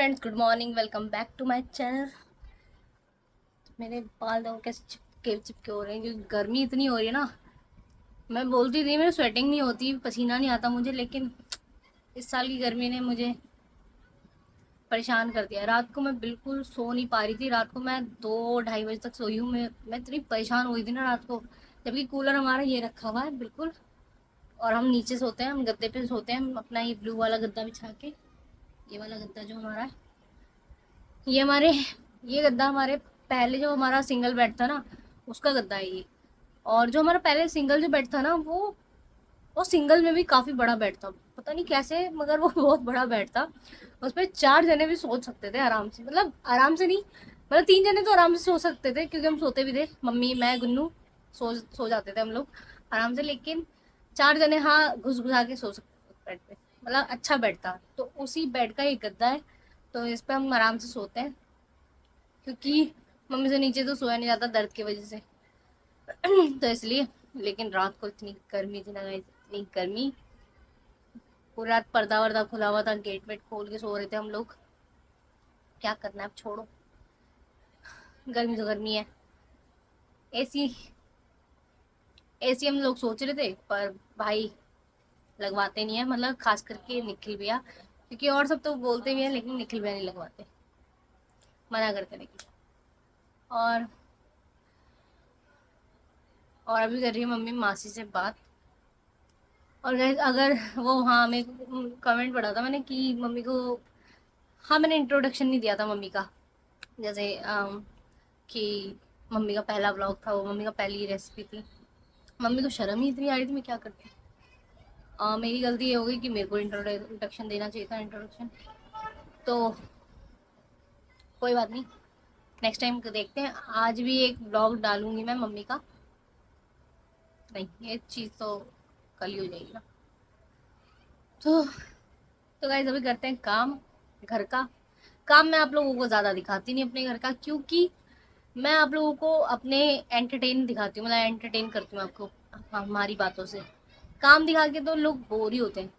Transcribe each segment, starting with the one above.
Friends, good morning. Welcome back to my channel. मेरे बाल देखो कैसे चिपके चिपके हो रहे हैं क्योंकि गर्मी इतनी हो रही है ना। मैं बोलती थी मेरी स्वेटिंग नहीं होती, पसीना नहीं आता मुझे, लेकिन इस साल की गर्मी ने मुझे परेशान कर दिया। रात को मैं बिल्कुल सो नहीं पा रही थी। रात को मैं 2-2:30 बजे तक सोई हूँ। मैं इतनी परेशान हुई थी ना रात को, जबकि कूलर हमारा ये रखा हुआ है बिल्कुल। और हम नीचे सोते हैं, हम गद्दे पे सोते हैं, हम अपना ये ब्लू वाला गद्दा बिछा के। ये वाला गद्दा जो हमारा है, ये हमारे ये गद्दा हमारे पहले जो हमारा सिंगल बेड था ना, उसका गद्दा है ये। और जो हमारा पहले सिंगल जो बेड था ना, वो सिंगल में भी काफी बड़ा बेड था, पता नहीं कैसे, मगर वो बहुत बड़ा बेड था। उस पर 4 जने भी सो सकते थे आराम से, मतलब आराम से नहीं, मतलब 3 जने तो आराम से सो सकते थे क्योंकि हम सोते भी थे, मम्मी मैं गुन्नू सो जाते थे हम लोग आराम से। लेकिन 4 जने हाँ घुस घुसा के सो सकते थे बेड पे, मतलब अच्छा बेड था। तो उसी बेड का एक गद्दा है, तो इस पे हम आराम से सोते हैं क्योंकि मम्मी से नीचे तो सोया नहीं जाता दर्द की वजह से। तो इसलिए। लेकिन रात को इतनी गर्मी थी ना guys, इतनी गर्मी। पूरी रात पर्दा वर्दा खुला हुआ था, गेट वेट खोल के सो रहे थे हम लोग। क्या करना है, अब छोड़ो। गर्मी तो गर्मी है। एसी एसी हम लोग सोच रहे थे, पर भाई लगवाते नहीं है, मतलब खास करके निखिल भैया, क्योंकि और सब तो बोलते भी हैं लेकिन निखिल भैया नहीं लगवाते, मना करते लेकिन। और और अभी कर रही है मम्मी मासी से बात। और guys, अगर वो, हाँ मैं कमेंट पढ़ा था मैंने कि मम्मी को, हाँ मैंने इंट्रोडक्शन नहीं दिया था मम्मी का। जैसे कि मम्मी का पहला ब्लॉग था वो, मम्मी का पहली रेसिपी थी। मम्मी को शर्म ही इतनी आ रही थी, मैं क्या करती। मेरी गलती ये हो गई कि मेरे को इंट्रोडक्शन देना चाहिए था, इंट्रोडक्शन। तो कोई बात नहीं, नेक्स्ट टाइम देखते हैं। आज भी एक ब्लॉग डालूंगी मैं मम्मी का। नहीं, ये चीज़ तो कल ही हो जाएगी ना। तो गाइस अभी करते हैं काम, घर का काम। मैं आप लोगों को ज़्यादा दिखाती नहीं अपने घर का, क्योंकि मैं आप लोगों को अपने एंटरटेन दिखाती हूँ, मतलब एंटरटेन करती हूँ आपको हमारी बातों से। काम दिखा के तो लोग बोर ही होते हैं,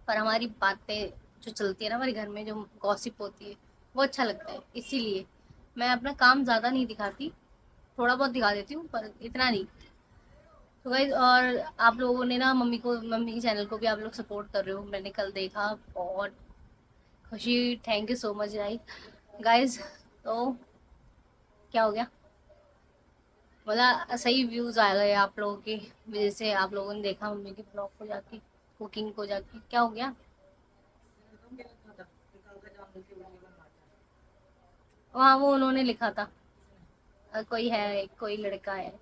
पर हमारी बातें जो चलती है ना हमारे घर में, जो गॉसिप होती है, वो अच्छा लगता है। इसीलिए मैं अपना काम ज़्यादा नहीं दिखाती, थोड़ा बहुत दिखा देती हूँ पर इतना नहीं। तो गाइज, और आप लोगों ने ना मम्मी के चैनल को भी आप लोग सपोर्ट कर रहे हो, मैंने कल देखा। बहुत खुशी, thank you so much guys. तो क्या हो गया, मतलब सही व्यूज आ गए आप लोगों की वजह से। आप लोगों ने देखा मम्मी के ब्लॉग को जाके, कुकिंग को जाके, क्या हो गया। वहाँ वो उन्होंने लिखा था, कोई है, कोई लड़का है।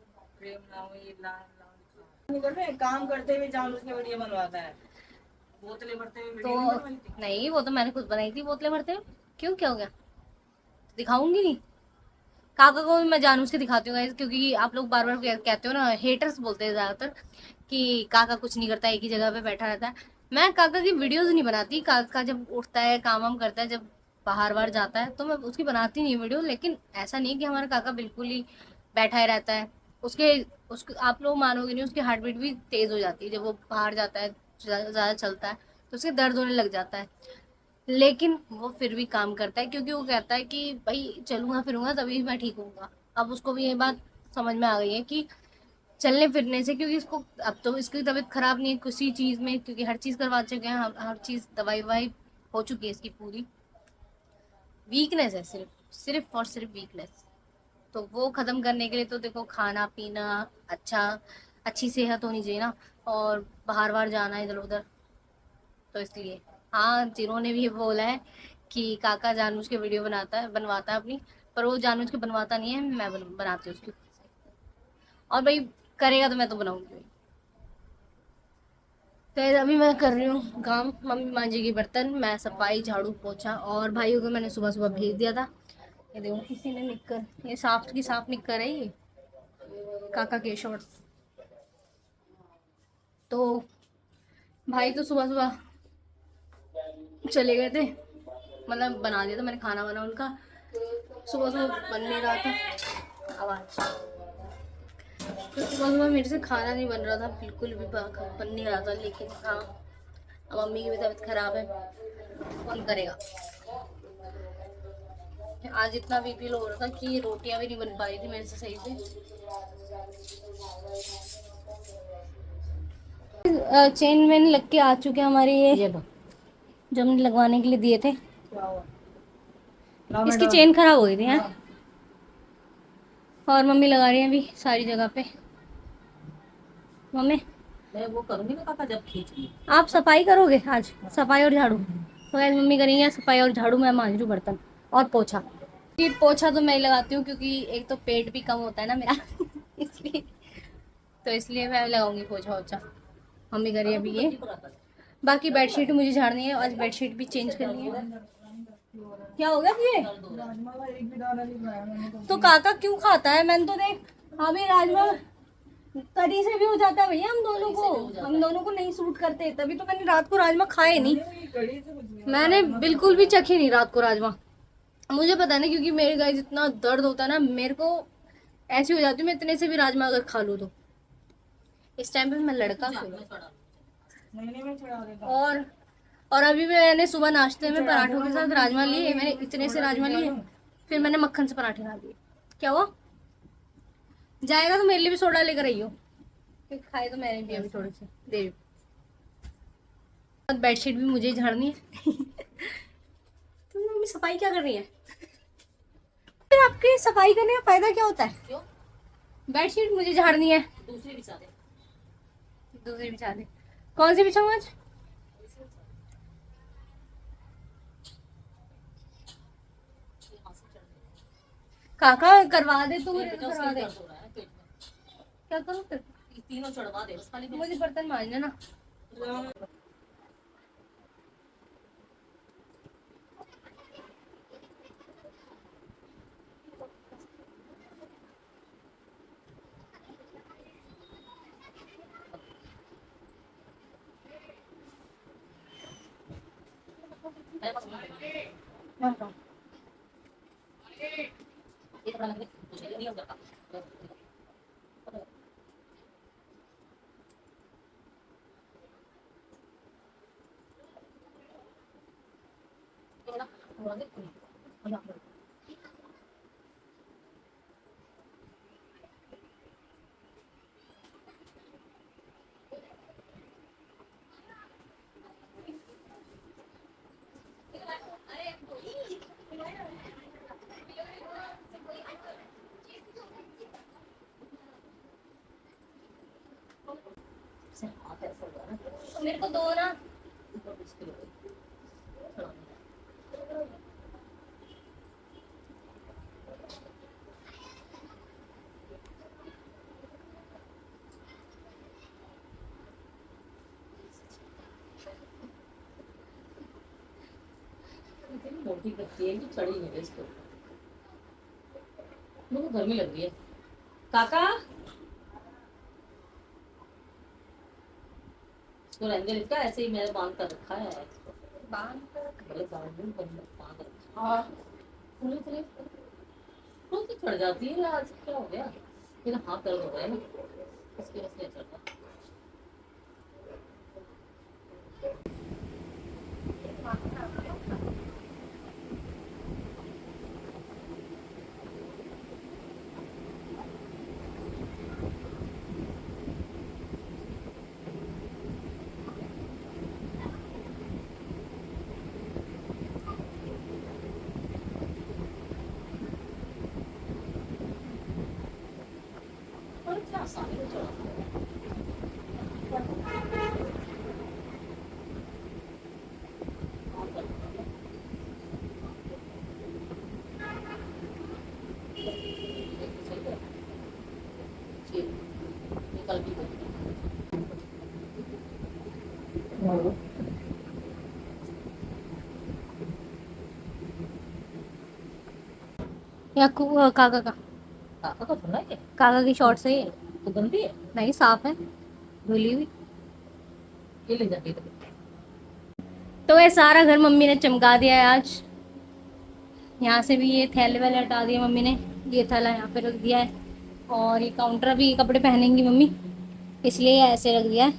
काम करते हुए जानबूझ के वीडियो बनवाता है, बोतलें भरते हुए वीडियो नहीं बनवाई थी? नहीं, वो तो मैंने खुद बनाई थी बोतलें भरते हुए। क्यों, क्या हो गया, दिखाऊंगी नहीं। काका को भी मैं जानबूझ के दिखाती हूँ guys, क्योंकि आप लोग बार बार कहते हो ना, हेटर्स बोलते हैं ज्यादातर कि काका कुछ नहीं करता, एक ही जगह पे बैठा रहता है। मैं काका की वीडियोस नहीं बनाती। काका जब उठता है, काम वाम करता है, जब बाहर बाहर जाता है, तो मैं उसकी बनाती नहीं वीडियो। लेकिन ऐसा नहीं कि हमारा काका बिल्कुल ही बैठा ही रहता है। उसके उसके आप लोग मानोगे नहीं, उसकी हार्ट बीट भी तेज हो जाती है जब वो बाहर जाता है, ज्यादा चलता है, तो उसके दर्द होने लग जाता है। लेकिन वो फिर भी काम करता है, क्योंकि वो कहता है कि भाई चलूंगा फिरूंगा तभी मैं ठीक होऊंगा। अब उसको भी ये बात समझ में आ गई है कि चलने फिरने से, क्योंकि इसको अब तो इसकी तबीयत खराब नहीं है किसी चीज में, क्योंकि हर चीज करवा चुके हैं, हर चीज दवाई ववाई हो चुकी है इसकी पूरी। वीकनेस है, सिर्फ सिर्फ और सिर्फ वीकनेस। तो वो खत्म करने के लिए तो देखो, खाना पीना अच्छा, अच्छी सेहत होनी चाहिए ना, और बाहर बाहर जाना इधर उधर। तो इसलिए, हाँ जिन्होंने भी बोला है कि काका जानबूझ के वीडियो बनवाता है अपनी, पर वो जानबूझ के बनवाता नहीं है, मैं बनाती हूँ उसकी। और भाई करेगा तो मैं तो बनाऊंगी। तो अभी मैं कर रही हूँ काम, मम्मी मांजेगी बर्तन, मैं सफाई झाड़ू पोछा। और भाइयों को मैंने सुबह सुबह भेज दिया था। ये देखो किसी ने निक्कर, ये साफ की साफ निक्कर है ये, काका के शॉर्ट्स। तो भाई तो सुबह सुबह चले गए थे, मतलब बना दिया था मैंने खाना वाना उनका। सुबह सुबह बन नहीं रहा था, आवाज। तो सुबह सुबह मेरे से खाना नहीं बन रहा था, बिल्कुल भी बन नहीं रहा था। लेकिन हाँ, अब मम्मी की भी तबीयत खराब है, कौन करेगा। आज इतना बीपी लो हो रहा था कि रोटियां भी नहीं बन पा रही थी मेरे से सही से। चेन वेन लग के आ चुके हैं हमारे ये जो हमने लगवाने के लिए दिए थे। इसकी चेन खराब हो गई थी हैं। और मम्मी लगा रही है अभी सारी जगह पे। मम्मी मैं वो करूंगी ना पापा जब खींच ली। आप सफाई करोगे आज? सफाई और झाड़ू तो आज मम्मी करेंगे। सफाई और झाड़ू मैं मांझ रही हूँ बर्तन और पोछा। कि पोछा तो मैं ही लगाती हूँ क्योंकि एक तो पेट भी कम होता है ना मेरा इसलिए तो इसलिए मैं लगाऊंगी पोछा वोछा। मम्मी करिए अभी ये। बाकी बेडशीट मुझे झाड़नी है। आज बेडशीट भी चेंज करनी है। क्या हो गया ये? तो काका क्यों खाता है? मैंने तो देख अभी राजमा करी से भी हो जाता है भैया। हम दोनों को नहीं सूट करते, तभी तो मैंने रात को राजमा खाए नहीं। मैंने बिल्कुल भी चखे नहीं रात को राजमा। मुझे पता नहीं क्योंकि मेरे गाइस इतना दर्द होता है ना मेरे को, ऐसी हो जाती हूँ मैं इतने से भी राजमा अगर खा लूँ तो। इस टाइम पे मैं लड़का और और अभी मैंने सुबह नाश्ते में पराठों के साथ राजमा लिए। मैंने इतने से राजमा लिए, फिर मैंने मक्खन से पराठे खा लिए। क्या हुआ? जाएगा तो मेरे लिए भी सोडा लेकर आइयो, क्योंकि खाए तो मैंने भी अभी थोड़े से देर। बेडशीट भी मुझे ही झाड़नी है तो मम्मी सफाई क्या कर रही है? फिर आपकी सफाई करने का फायदा क्या होता है? क्यों? बेडशीट मुझे झाड़नी है। दूसरी बिछा दे। दूसरी बिछा दे। कौन सी बिछाऊं आज? काका करवा दे तू, मुझे करवा दे। क्या करूं फिर? तीनों चढ़वा दे बस, खाली मुझे बर्तन मांजने ना। मेरे को दो ना। मोटी लगती है कि चढ़ी नहीं है इसको, मुझे गर्मी लग रही है। काका इसको रहने इसका ऐसे ही मैंने बांध कर रखा है। बांध कर बांध रखा। हाँ तो चढ़ जाती है। आज क्या हो गया? मेरा हाथ दर्द हो रहा है ना, इसकी वजह से चढ़ रहा। या काका का काका का धुलना है? काका की शॉर्ट सही है तो गंदी है? नहीं, साफ है, धुली हुई। ये ले जाती है। तो ये सारा घर मम्मी ने चमका दिया है आज। यहाँ से भी ये थैले वैले हटा दिए मम्मी ने। ये थैला यहाँ पे रख दिया है और ये काउंटर भी कपड़े पहनेंगी मम्मी, इसलिए ये ऐसे रख दिया है।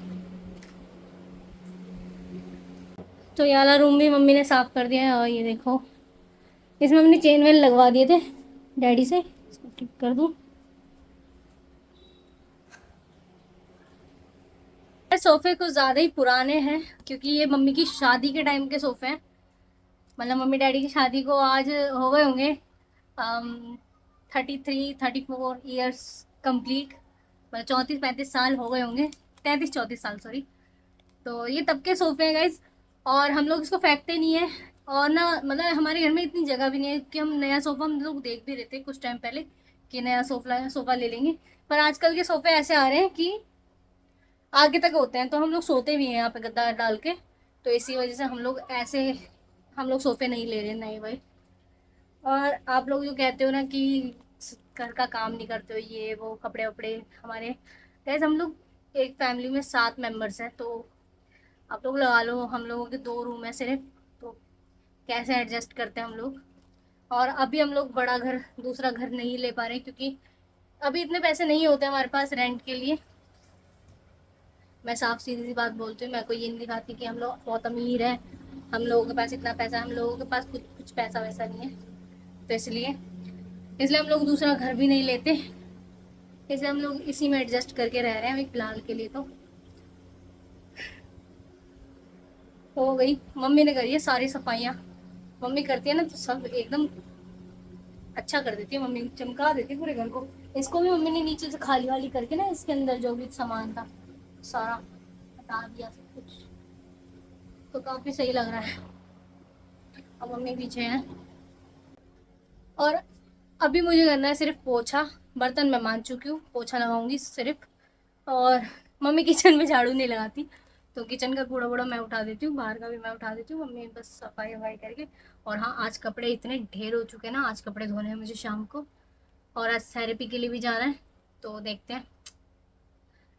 तो ये वाला रूम भी मम्मी ने साफ कर दिया है। और ये देखो इसमें हमने चेन वेन लगवा दिए थे डैडी से, इसको ठीक कर दूँ। सोफे कुछ ज़्यादा ही पुराने हैं क्योंकि ये मम्मी की शादी के टाइम के सोफे हैं। मतलब मम्मी डैडी की शादी को आज हो गए होंगे 33-34 ईयर्स कंप्लीट, मतलब 34-35 साल हो गए होंगे, 33-34 साल सॉरी। तो ये तब के सोफे हैं गाइज, और हम लोग इसको फेंकते नहीं है। और ना मतलब हमारे घर में इतनी जगह भी नहीं है कि हम नया सोफ़ा, हम लोग देख भी रहे थे कुछ टाइम पहले कि नया सोफ़ा ले लेंगे। पर आजकल के सोफ़े ऐसे आ रहे हैं कि आगे तक होते हैं, तो हम लोग सोते भी हैं यहाँ पे गद्दा डाल के। तो इसी वजह से हम लोग सोफ़े नहीं ले रहे नए भाई। और आप लोग जो कहते हो ना कि घर का काम नहीं करते हो, ये वो कपड़े वपड़े हमारे, गैस हम लोग एक फैमिली में 7 मेंबर्स हैं, तो आप लोग लगा लो हम लोगों के 2 रूम है सिर्फ, तो कैसे एडजस्ट करते हैं हम लोग। और अभी हम लोग बड़ा घर, दूसरा घर नहीं ले पा रहे क्योंकि अभी इतने पैसे नहीं होते हमारे पास रेंट के लिए। मैं साफ सीधी सी बात बोलती हूँ, मैं कोई ये नहीं दिखाती कि हम लोग बहुत अमीर हैं, हम लोगों के पास इतना पैसा, हम लोगों के पास कुछ कुछ पैसा वैसा नहीं है। तो इसलिए हम लोग दूसरा घर भी नहीं लेते, इसलिए हम लोग इसी में एडजस्ट करके रह रहे हैं अभी फिलहाल के लिए। तो हो गई, मम्मी ने करी है सारी सफाइयाँ, मम्मी करती है ना तो सब एकदम अच्छा कर देती है, मम्मी चमका देती है पूरे घर को। इसको भी मम्मी ने नीचे से खाली वाली करके ना, इसके अंदर जो भी सामान था सारा हटा दिया सब कुछ, तो काफ़ी सही लग रहा है। अब मम्मी पीछे हैं, और अभी मुझे करना है सिर्फ पोछा। बर्तन मैं मान चुकी हूँ, पोछा लगाऊंगी सिर्फ। और मम्मी किचन में झाड़ू नहीं लगाती, तो किचन का कूड़ा वूड़ा मैं उठा देती हूँ, बाहर का भी मैं उठा देती हूँ, मम्मी बस सफाई वफाई करके। और हाँ, आज कपड़े इतने ढेर हो चुके हैं ना, आज कपड़े धोने हैं मुझे शाम को, और आज थेरेपी के लिए भी जाना है। तो देखते हैं,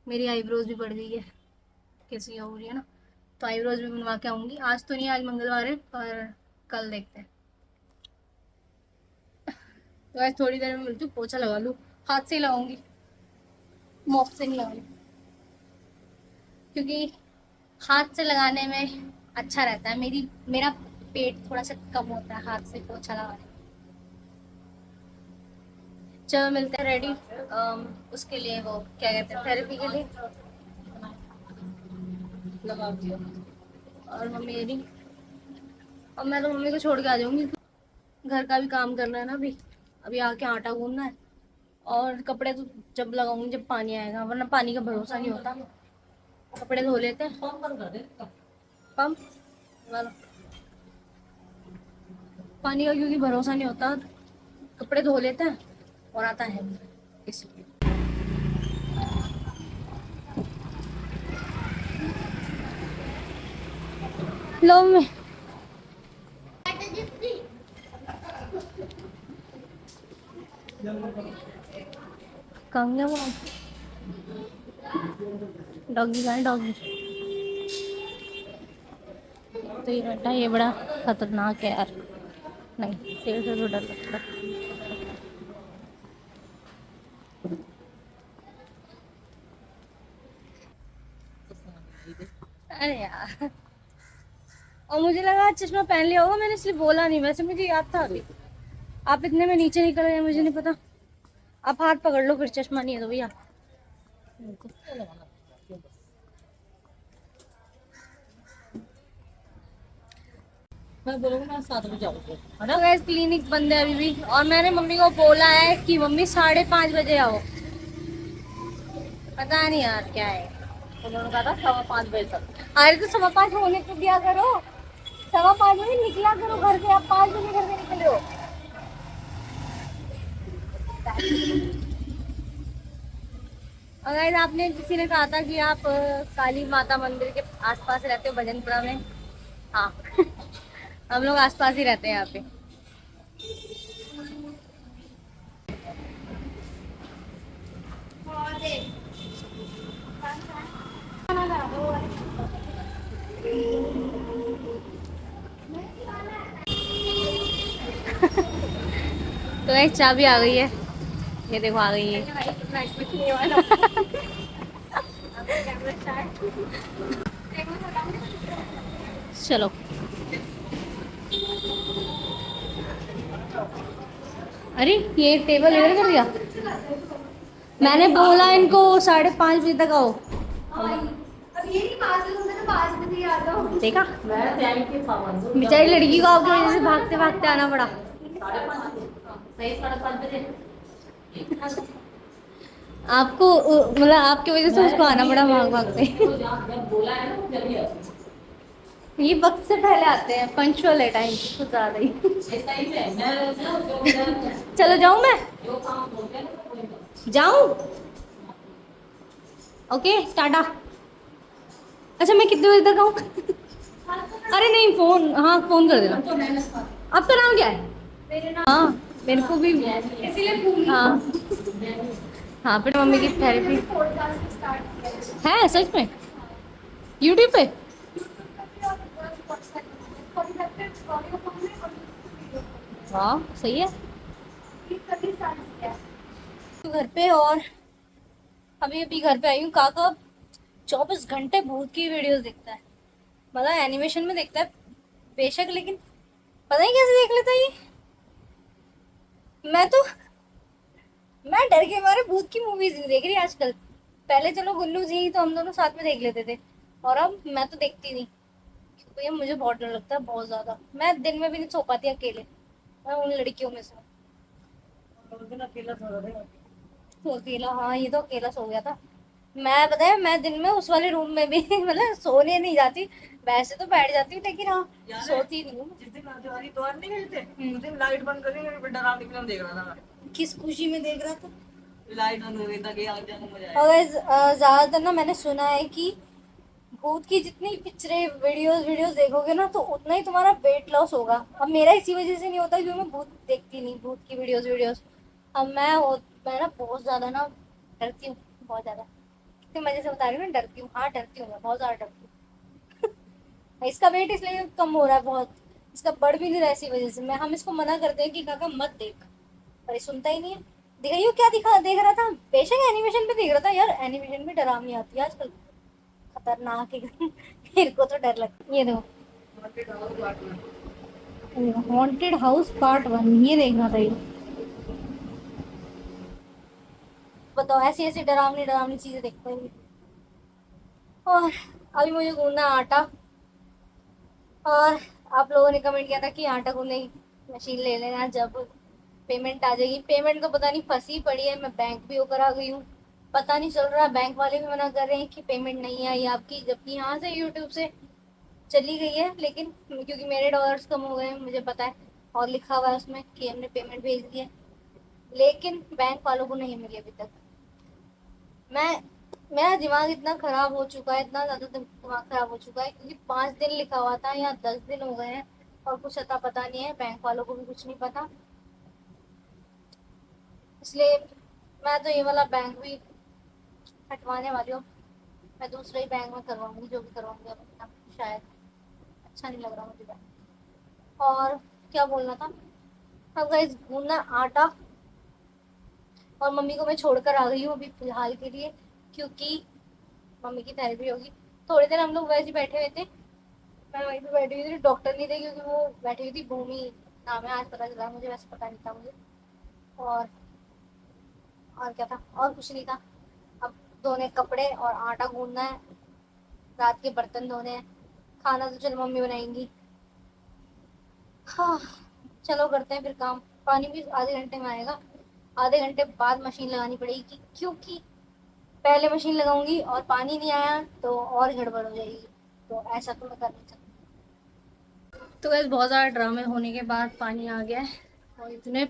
मेरी आईब्रोज भी बढ़ गई है, कैसी हो रही है ना, तो आईब्रोज भी बनवा के आऊँगी। आज तो नहीं, आज मंगलवार है, पर कल देखते हैं। तो आज थोड़ी देर में मिलती हूँ, पोछा लगा लूँ, हाथ से ही लगाऊंगी, मॉप से नहीं लगाऊंगी, क्योंकि हाथ से लगाने में अच्छा रहता है, मेरा पेट थोड़ा सा कम होता है हाथ से पोछा लगाने में। चलो मिलते हैं रेडी उसके लिए, वो क्या कहते हैं, थेरेपी के लिए लगा दिया। और मम्मी ये भी, और मैं तो मम्मी को छोड़ के आ जाऊंगी, घर का भी काम करना है ना अभी, अभी आके आटा गूंदना है। और कपड़े तो जब लगाऊंगी जब पानी आएगा, वरना पानी का भरोसा नहीं होता। कपड़े धो लेते हैं, पंप वाला पानी का क्योंकि भरोसा नहीं होता, कपड़े धो लेते हैं और आता है इसलिए। लो मैं कंगे वो डॉगी का है, डॉगी तो ये बेटा, ये बड़ा खतरनाक है यार, नहीं तेरे से तो डर लगता है। अरे यार, और मुझे लगा चश्मा पहन लिया होगा, मैंने इसलिए बोला नहीं, वैसे मुझे याद था अभी। आप इतने में नीचे निकल गए, मुझे नहीं पता। आप हाथ पकड़ लो फिर, चश्मा नहीं है तो भैया। मैं बोलूँगा मैं 7 बजे आऊँगी, है ना। तो गैस क्लिनिक बंद है अभी भी, और मैंने मम्मी को बोला है कि मम्मी 5:30 बजे आओ। पता नहीं यार क्या है। उन्होंने कहा था 5:15 बजे तक। अरे तो 5:15 होने तो दिया करो, 5:15 बजे निकला करो घर से, आप 5 बजे घर से निकले हो। अगर आपने किसी ने कहा था कि आप काली माता मंदिर के आसपास रहते हो भजनपुरा में, हाँ हम लोग आसपास ही रहते हैं यहाँ पे। तो एक चाबी आ गई है, ये देखो आ गई है। चलो अरे ये टेबल इधर कर दिया। मैंने बोला इनको 5:30 बजे तक आओ। अब ये नहीं 5 बजे तो 5 बजे आ जाओ। देखा, मैं टाइम की पाबंद हूँ। बेचारी लड़की को आपकी वजह से भागते भागते आना पड़ा। 5:30 सही 5:30 बजे। आपको मतलब आपकी वजह से उसको आना पड़ा भाग भागते। जब बोला है ना जल्दी आती ये वक्त से पहले आते हैं, पंक्चुअल है टाइम कुछ ज्यादा ही। है। ऐसा ही है मैं चलो जाऊं मैं, जो काम बोलते हैं ना वही करो। जाऊं। ओके टाटा। अच्छा मैं कितने बजे तक आऊं? अरे नहीं फोन, हाँ फोन कर देना। आपका नाम क्या है? हाँ मेरे को भी इसीलिए। हाँ हाँ, फिर मम्मी की थेरेपी है सच में यूट्यूब पे। वाह सही है। तो घर पे, और अभी अभी घर पे आई हूँ। काका 24 घंटे भूत की वीडियोस देखता है, मतलब एनिमेशन में देखता है बेशक, लेकिन पता नहीं कैसे देख लेता है ये। मैं तो, मैं डर के मारे भूत की मूवीज नहीं देख रही आजकल। पहले चलो गुल्लू जी तो हम दोनों साथ में देख लेते थे, और अब मैं तो देखती नहीं, क्योंकि मुझे बहुत डर लगता है, बहुत ज्यादा। मैं दिन में भी नहीं सो पाती अकेले, मैं उन लड़कियों में से हूँ। तो अकेला, हाँ ये तो अकेला सो गया था। मैं पता है मैं दिन में उस वाले रूम में भी मतलब सोने नहीं जाती, वैसे तो बैठ जाती हूँ, लेकिन हाँ सोती नहीं हूँ। जिस दिन हमारी द्वार नहीं गए थे उस दिन लाइट बंद करके मेरे बेटा राम निकलने देख रहा था मैं। किस खुशी में देख रहा था? लाइट बंद हो गई ताकि आग जाने मजा आए। और ज्यादातर ना मैंने सुना है कि भूत की जितनी पिक्चरें वीडियोस वीडियोस देखोगे ना, तो उतना ही तुम्हारा वेट लॉस होगा। अब मेरा इसी वजह से नहीं होता क्योंकि मैं भूत देखती नहीं, भूत की वीडियोस वीडियोस। अब मैं ना बहुत ज्यादा ना डरती हूँ, बहुत ज्यादा। कितने मजे से बता रही हूँ ना, डरती हूँ, हाँ डरती हूँ, मैं बहुत ज्यादा डरती हूँ। इसका वेट इसलिए कम हो रहा है बहुत, इसका बढ़ भी नहीं रहा है इसी वजह से। मैं हम इसको मना करते हैं कि काका मत देख, पर ये सुनता ही नहीं है। दिखाइयो क्या दिखा देख रहा था, बेशक एनिमेशन पे देख रहा था यार, एनिमेशन में डरावनी आती है आजकल, खतरनाक एकदम। मेरे को तो डर लगता है। ये देखो हॉन्टेड हाउस पार्ट 1, ये देखना था ये। बताओ ऐसी ऐसी डरावनी डरावनी चीजें देखते हैं। और अभी मुझे गूंदना है आटा, और आप लोगों ने कमेंट किया था कि आटा गूंदने की मशीन ले लेना जब पेमेंट आ जाएगी। पेमेंट तो पता नहीं फंसी पड़ी है, मैं बैंक भी होकर आ गई हूँ, पता नहीं चल रहा। बैंक वाले भी मना कर रहे हैं कि पेमेंट नहीं आई आपकी, जबकि यहाँ से यूट्यूब से चली गई है, लेकिन क्योंकि मेरे डॉलर्स कम हो गए हैं मुझे पता है, और लिखा हुआ है उसमें कि हमने पेमेंट भेज दी है, लेकिन बैंक वालों को नहीं मिली अभी तक। मैं मेरा दिमाग इतना खराब हो चुका है, इतना ज्यादा दिमाग खराब हो चुका है, क्योंकि 5 दिन लिखा हुआ था, यहाँ 10 दिन हो गए हैं और कुछ अता पता नहीं है, बैंक वालों को भी कुछ नहीं पता। इसलिए मैं तो ये वाला बैंक भी हटवाने वाली हूँ, मैं दूसरे ही बैंक में करवाऊंगी, जो भी करवाऊंगी अब अपना, शायद अच्छा नहीं लग रहा मुझे बैंक। और क्या बोलना था, अब गाइस गूंदना आटा, और मम्मी को मैं छोड़कर आ गई हूँ अभी फिलहाल के लिए, क्योंकि मम्मी की थेरेपी होगी। थोड़ी देर हम लोग वैसे ही बैठे हुए थे, मैं वहीं पे बैठी हुई थी, डॉक्टर नहीं थे क्योंकि वो बैठी हुई थी, भूमि नाम है, आज पता चला मुझे, वैसे पता नहीं था मुझे। और और क्या था, और कुछ नहीं था। अब धोने कपड़े और आटा गूंदना है, रात के बर्तन धोने हैं, खाना तो चलो मम्मी बनाएंगी। हाँ चलो करते हैं फिर काम। पानी भी आधे घंटे में आएगा, आधे घंटे बाद मशीन लगानी पड़ेगी, क्योंकि पहले मशीन लगाऊंगी और पानी नहीं आया तो और गड़बड़ हो जाएगी, तो ऐसा तो मैं कर नहीं सकती। तो वैसे बहुत ज़्यादा ड्रामे होने के बाद पानी आ गया है, और इतने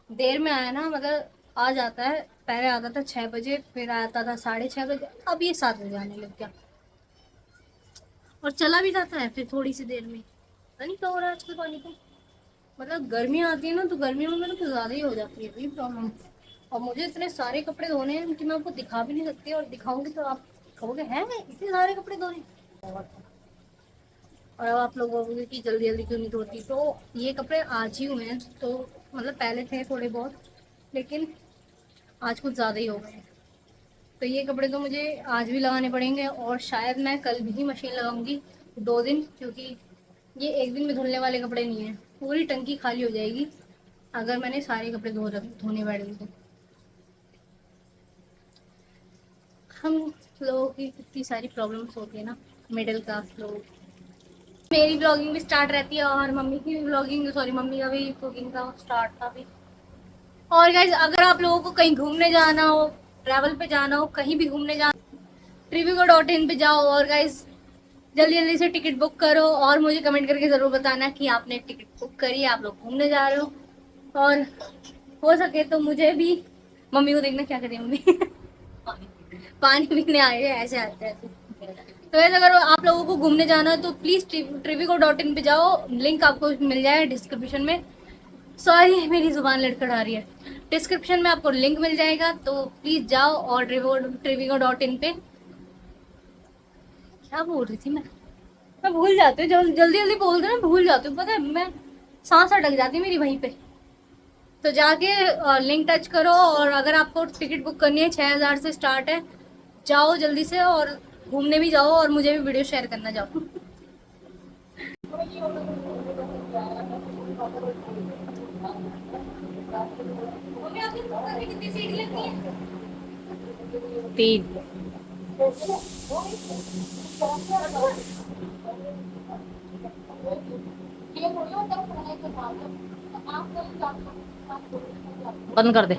देर में आया ना, मतलब आ जाता है, पहले आता था 6 बजे, फिर आता था 6:30 बजे, अब ये 7 बजे आने लग गया, और चला भी जाता है फिर थोड़ी सी देर में। पता नहीं क्या हो रहा है आजकल पानी को, मतलब गर्मी आती है ना, तो गर्मियों में तो कुछ ज़्यादा ही हो जाती है वही प्रॉब्लम। और मुझे इतने सारे कपड़े धोने हैं कि मैं आपको दिखा भी नहीं सकती, और दिखाऊंगी तो आप कहोगे हैं इतने सारे कपड़े धोने। और अब आप लोग बोलोगे कि जल्दी जल्दी क्यों नहीं धोती, तो ये कपड़े आज ही हुए हैं, तो मतलब पहले थे थोड़े बहुत, लेकिन आज कुछ ज़्यादा ही हो गए हैं। तो ये कपड़े तो मुझे आज भी लगाने पड़ेंगे, और शायद मैं कल भी मशीन लगाऊंगी 2 दिन, क्योंकि ये एक दिन में धुलने वाले कपड़े नहीं हैं, पूरी टंकी खाली हो जाएगी अगर मैंने सारे कपड़े धोने बैठ गए तो हम लोगों की कितनी सारी प्रॉब्लम्स होती है ना, मिडिल क्लास लोग। मेरी ब्लॉगिंग भी स्टार्ट रहती है और मम्मी की भी ब्लॉगिंग, सॉरी मम्मी का भी कुकिंग का स्टार्ट था भी। और गाइज अगर आप लोगों को कहीं घूमने जाना हो, ट्रैवल पे जाना हो, कहीं भी घूमने जाना, trivigo.in पे जाओ और गाइज जल्दी जल्दी से टिकट बुक करो और मुझे कमेंट करके ज़रूर बताना कि आपने टिकट बुक करी, आप लोग घूमने जा रहे हो। और हो सके तो मुझे भी, मम्मी को देखना क्या करें मम्मी पानी पीने आए हैं ऐसे आते हैं। तो ऐसे अगर आप लोगों को घूमने जाना है तो प्लीज़ trivigo.in पे जाओ, लिंक आपको मिल जाए डिस्क्रिप्शन में। सॉरी मेरी जुबान लड़खड़ आ रही है। डिस्क्रिप्शन में आपको लिंक मिल जाएगा, तो प्लीज़ जाओ और trivigo.in पे। क्या बोल रही थी मैं भूल जाती हूँ, जल्दी जल्दी बोलते ना भूल जाती हूँ, पता है मैं सांस अटक जाती है मेरी वहीं पे। तो जाके लिंक टच करो और अगर आपको टिकट बुक करनी है 6,000 से स्टार्ट है, जाओ जल्दी से और घूमने भी जाओ और मुझे भी वीडियो शेयर करना जाओ। कितनी सीट लगती है? 3। बंद कर दे।